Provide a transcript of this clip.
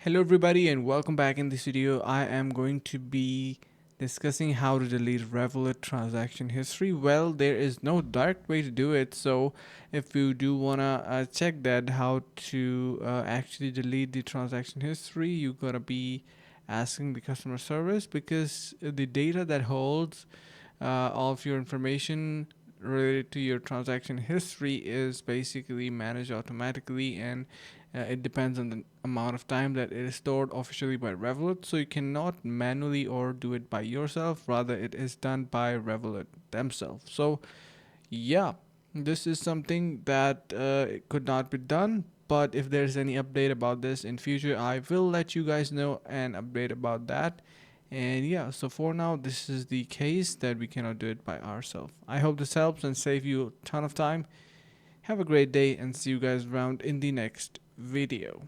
Hello everybody and welcome back. In this video I am going to be discussing how to delete Revolut transaction history. Well, there is no direct way to do it, so if you do wanna check that how to actually delete the transaction history, you gotta be asking the customer service, because the data that holds all of your information related to your transaction history is basically managed automatically, and it depends on the amount of time that it is stored officially by Revolut. So you cannot manually or do it by yourself, rather it is done by Revolut themselves. So yeah, this is something that could not be done, but if there's any update about this in future, I will let you guys know and update about that. And yeah, so for now this is the case that we cannot do it by ourselves. I hope this helps and save you a ton of time. Have a great day and see you guys around in the next video.